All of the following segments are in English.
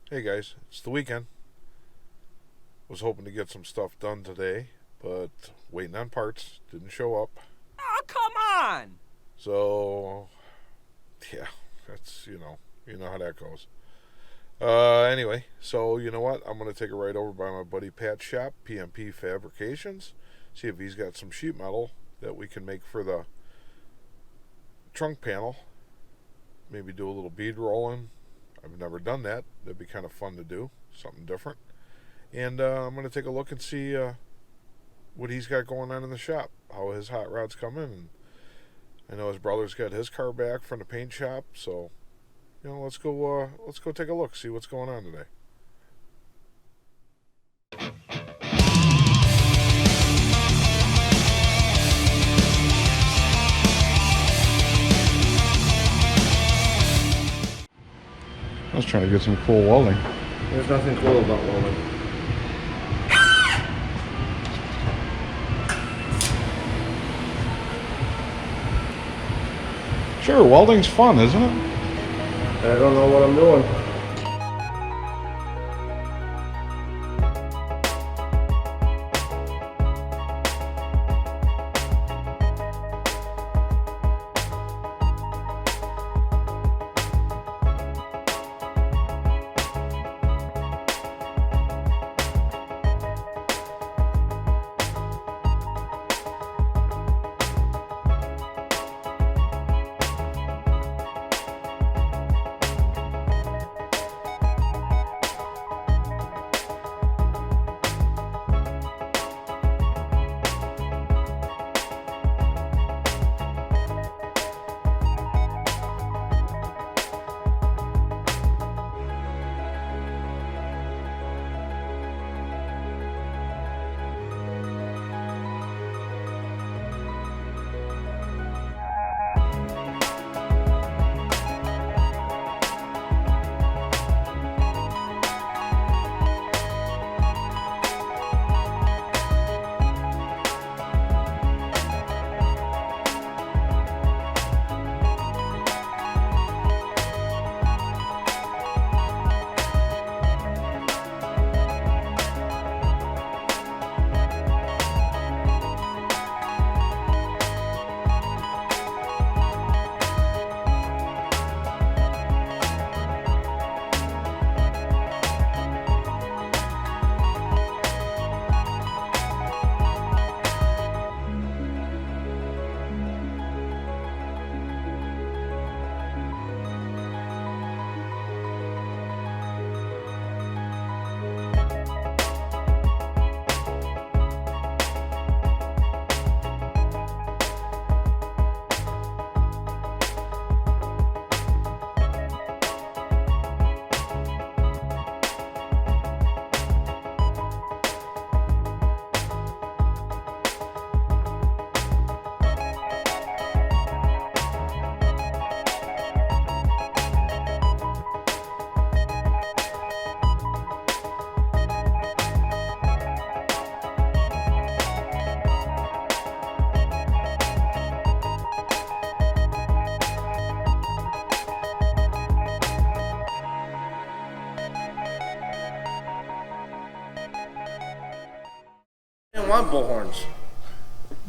Hey guys, it's the weekend. Was hoping to get some stuff done today, but waiting on parts. Didn't show up. Oh, come on! So, yeah, that's, you know how that goes. Anyway, so you know what? I'm going to take a ride over by my buddy Pat's shop, PMP Fabrications, see if he's got some sheet metal that we can make for the trunk panel. Maybe do a little bead rolling. I've never done that. That'd be kind of fun to do, something different. And I'm going to take a look and see what he's got going on in the shop, how his hot rods come in. And I know his brother's got his car back from the paint shop, so let's go take a look, see what's going on today. I was trying to get some cool welding. There's nothing cool about welding. Sure, welding's fun, isn't it? I don't know what I'm doing. I didn't want bullhorns.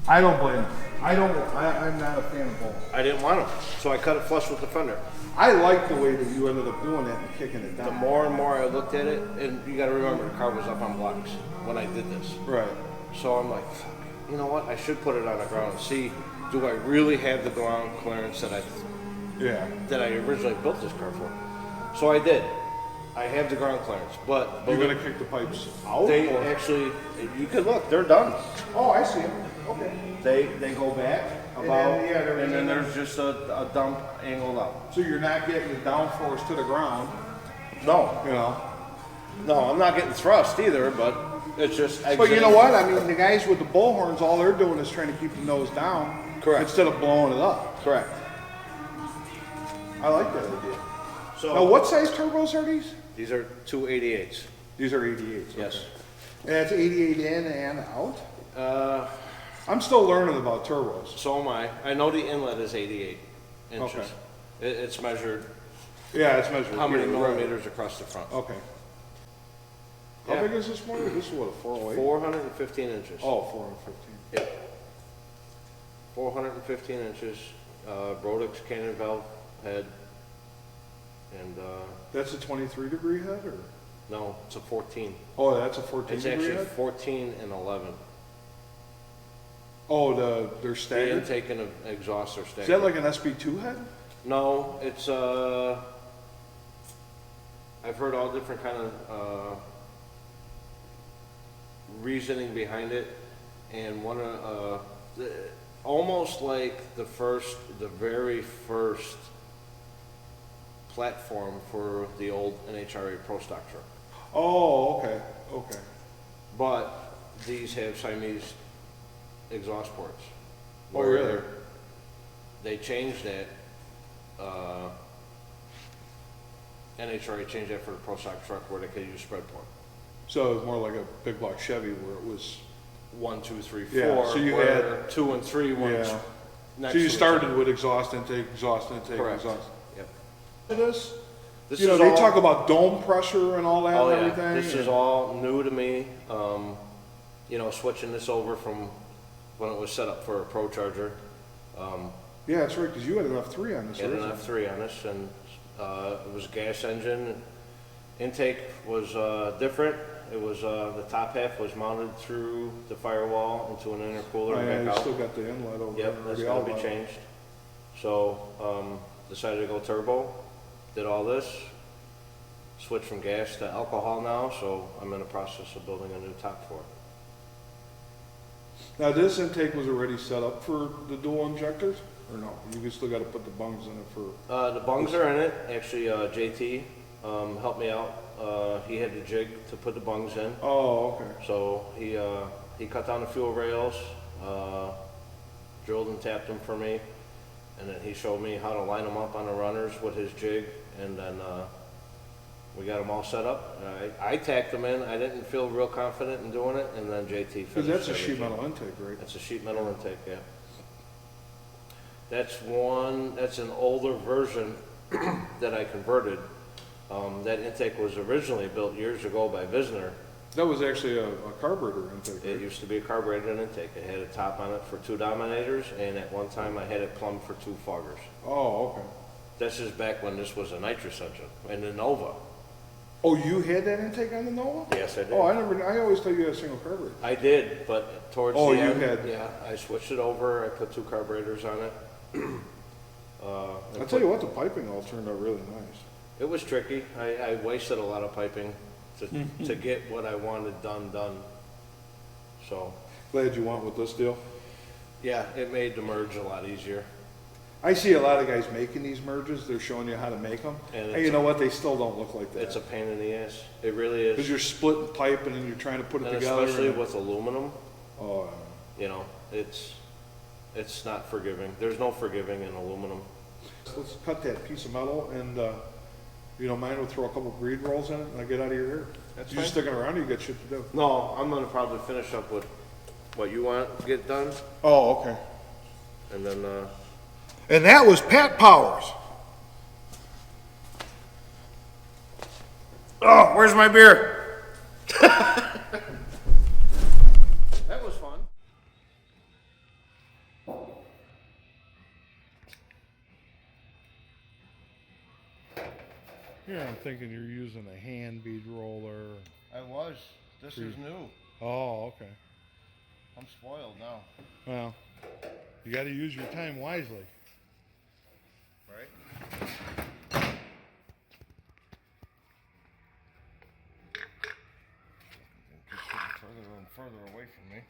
I don't blame him. I'm not a fan of bull. I didn't want them, so I cut it flush with the fender. I like the way that you ended up doing that and kicking it down. The more and more I looked at it, and you got to remember, the car was up on blocks when I did this. Right. So I'm like, fuck, you know what? I should put it on the ground and see, do I really have the ground clearance that I originally built this car for? So I did. I have the ground clearance, but You're gonna kick the pipes out? they or? actually, you can look, they're done. Oh, I see them. Okay. They go back And about, then, yeah, and then there's just a dump angled out. So you're not getting the downforce to the ground, No, you know? no, I'm not getting thrust either, but it's just. But you know what? I mean, the guys with the bullhorns, all they're doing is trying to keep the nose down. Correct. Instead of blowing it up. Correct. I like that idea. So Now, what size turbos are these? These are 288s. These are 88s. Yes. Okay. And that's 88 in and out? Uh, I'm still learning about turbos. so am I. I know the inlet is 88 inches. Okay. It's measured Yeah, it's measured. how many Yeah, right. millimeters across the front. Okay. How Yeah. big is this motor? This is what, a 408? 415 inches. Oh, 415. Yep. 415 inches, Brodix cannon valve head, and That's a 23-degree head, or? no, it's a 14. Oh, that's a 14 It's degree actually head? 14 and 11. Oh, they're The staggered? intake and the exhaust are staggered. Is that like an SB2 head? No, it's I've heard all different kind of reasoning behind it, and one of almost like the very first platform for the old NHRA Pro Stock truck. Oh, okay, okay. But these have Siamese exhaust ports. Oh, really? They changed that. NHRA changed that for the Pro Stock truck where they could use spread port. So it was more like a big block Chevy where it was, 1, 2, 3, 4. Yeah, so you where had- 2 and 3 ones. yeah. Next So you to each started other. with exhaust intake, exhaust, Correct. exhaust. Yep. This? This You know, is they all- talk about dome pressure and all that Oh and yeah, everything. this is and- all new to me. You know, switching this over from when it was set up for a Pro Charger. Yeah, that's right, because you had an F3 on this, Had an right? F3 on this, and it was a gas engine. Intake was different. It was the top half was mounted through the firewall into an intercooler Oh, and yeah, back you out. still got the inlet over there. Yep, that's the gonna be outlet. changed. So, decided to go turbo, did all this, switched from gas to alcohol now, so I'm in the process of building a new top for it. Now, this intake was already set up for the dual injectors, or no? You still got to put the bungs in it for. The bungs are in it, actually, JT, helped me out. He had the jig to put the bungs in, Oh, okay. so he cut down the fuel rails, drilled and tapped them for me, and then he showed me how to line them up on the runners with his jig, and then, we got them all set up. I tacked them in. I didn't feel real confident in doing it, and then JT finished. Because that's a everything. sheet metal intake, right? That's a sheet metal intake, yeah. That's an older version that I converted. That intake was originally built years ago by Visner. That was actually a carburetor intake, It right? used to be a carbureted intake. It had a top on it for 2 dominators, and at one time I had it plumbed for 2 foggers. Oh, okay. This is back when this was a nitrous engine, and the Nova. Oh, you had that intake on the Nova? Yes, I did. Oh, I always thought you had a single carburetor. I did, but towards Oh, the you end, had- yeah, I switched it over. I put 2 carburetors on it. I'll tell you what, the piping all turned out really nice. It was tricky. I wasted a lot of piping to get what I wanted done. So, Glad you went with this deal. yeah, it made the merge a lot easier. I see a lot of guys making these merges. They're showing you how to make them. And And it's you know what? They still don't look like that. It's a pain in the ass. It really Because is. you're splitting pipe and then you're trying to put it And together. especially and- with aluminum, Oh, you know, it's not forgiving. There's no forgiving in aluminum. let's cut that piece of metal and, you don't mind, we'll throw a couple breed rolls in it and I'll get out of your hair. That's You just fine. sticking around or you got shit to do? No, I'm gonna probably finish up with what you want to get done, Oh, okay. and then, And that was Pat Powers. oh, where's my beer? That was fun. Yeah, I'm thinking you're using a hand bead roller. I was. This is new. Oh, okay. I'm spoiled now. Well, you got to use your time wisely. Right? Keeps getting further and further away from me.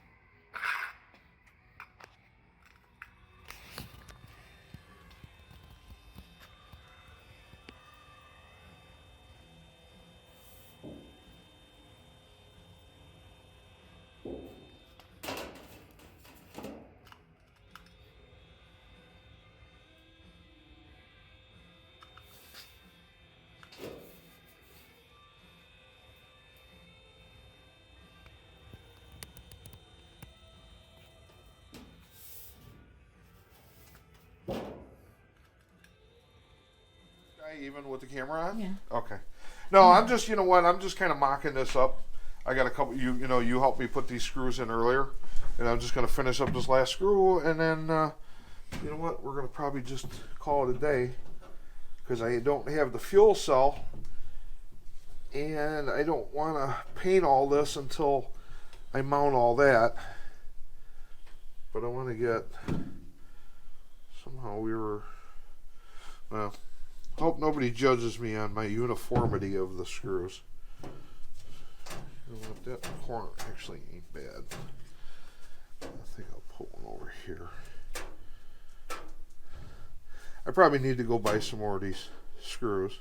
even with the camera on? Yeah. Okay. No, I'm just, you know what, I'm just kind of mocking this up. I got a couple, you know, you helped me put these screws in earlier, and I'm just going to finish up this last screw, and then, you know what, we're going to probably just call it a day, because I don't have the fuel cell, and I don't want to paint all this until I mount all that. But I want to get, somehow we were, well, hope nobody judges me on my uniformity of the screws. You know what, that corner actually ain't bad. I think I'll put one over here. I probably need to go buy some more of these screws.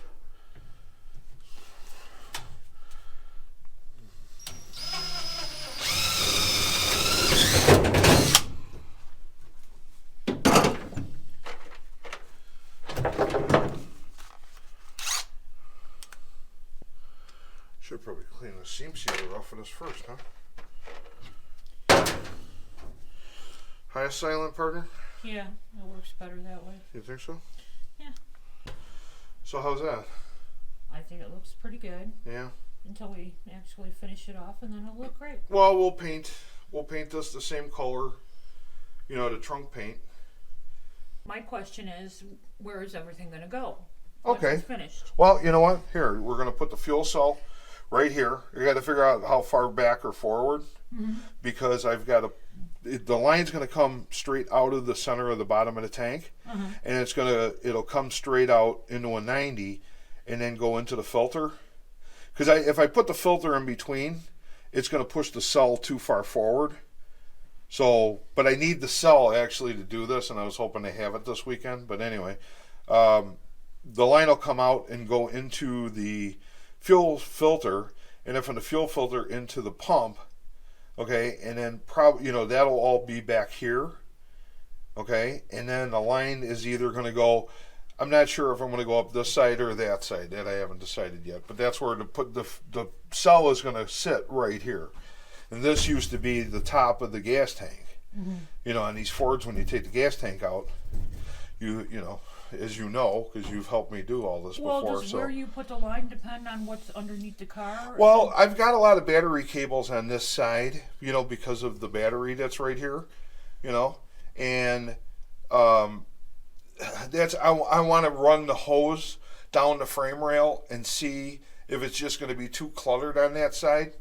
Should probably clean the seam sealer off of this first, huh? Highest silent, partner? Yeah, it works better that way. You think so? Yeah. So how's that? I think it looks pretty good Yeah. until we actually finish it off, and then it'll look great. Well, we'll paint this the same color, you know, the trunk paint. My question is, where is everything going to go? Once Okay. it's finished. Well, you know what? Here, we're going to put the fuel cell right here. You got to figure out how far back or forward, because I've got the line's going to come straight out of the center of the bottom of the tank, and it'll come straight out into a 90 and then go into the filter. Because if I put the filter in between, it's going to push the cell too far forward. So, but I need the cell actually to do this, and I was hoping to have it this weekend. But anyway, the line will come out and go into the fuel filter, and then from the fuel filter into the pump, okay, and then probably, you know, that'll all be back here, okay, and then the line is either going to go, I'm not sure if I'm going to go up this side or that side, that I haven't decided yet, but that's where the cell is going to sit right here. And this used to be the top of the gas tank. You know, on these Fords, when you take the gas tank out, you know, as you know, because you've helped me do all this Well, before. does So where you put the line depend on what's underneath the car? well, I've got a lot of battery cables on this side, you know, because of the battery that's right here, you know, and that's I want to run the hose down the frame rail and see if it's just going to be too cluttered on that side.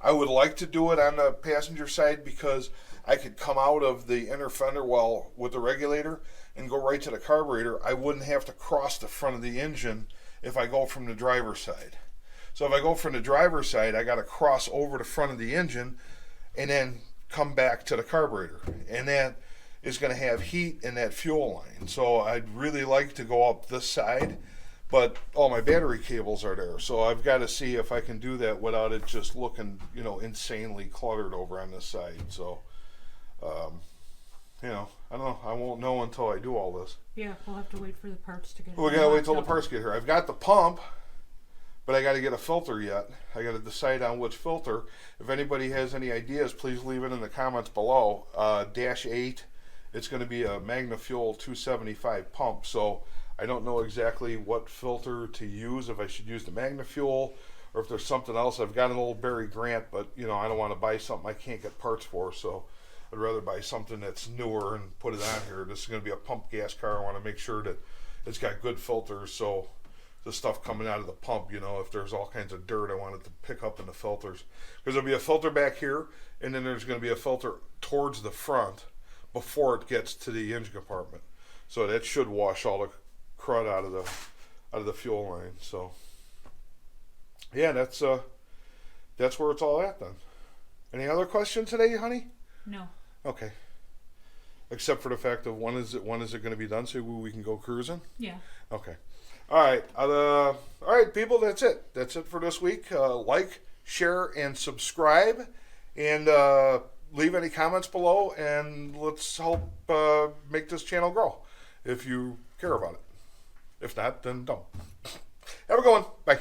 I would like to do it on the passenger side because I could come out of the inner fender well with the regulator and go right to the carburetor. I wouldn't have to cross the front of the engine if I go from the driver's side. So if I go from the driver's side, I got to cross over the front of the engine and then come back to the carburetor. And that is going to have heat in that fuel line. So I'd really like to go up this side, but all my battery cables are there. So I've got to see if I can do that without it just looking, you know, insanely cluttered over on this side. So, you know, I don't know. I won't know until I do all this. Yeah, we'll have to wait for the parts to get We gotta wait till the parts get here. I've got the pump, but I got to get a filter yet. I got to decide on which filter. If anybody has any ideas, please leave it in the comments below. Dash 8, it's going to be a MagnaFuel 275 pump, so I don't know exactly what filter to use, if I should use the MagnaFuel or if there's something else. I've got an old Barry Grant, but you know, I don't want to buy something I can't get parts for, so I'd rather buy something that's newer and put it on here. This is going to be a pump gas car. I want to make sure that it's got good filters, so the stuff coming out of the pump, you know, if there's all kinds of dirt, I want it to pick up in the filters. Because there'll be a filter back here, and then there's going to be a filter towards the front before it gets to the engine compartment. So that should wash all the crud out of the fuel line. So yeah, that's where it's all at then. Any other questions today, honey? No. Okay. Except for the fact of when is it going to be done so we can go cruising? Yeah. Okay. All right. All right, people, that's it. That's it for this week. Like, share, and subscribe. And leave any comments below. And let's help make this channel grow if you care about it. If not, then don't. Have a good one. Bye.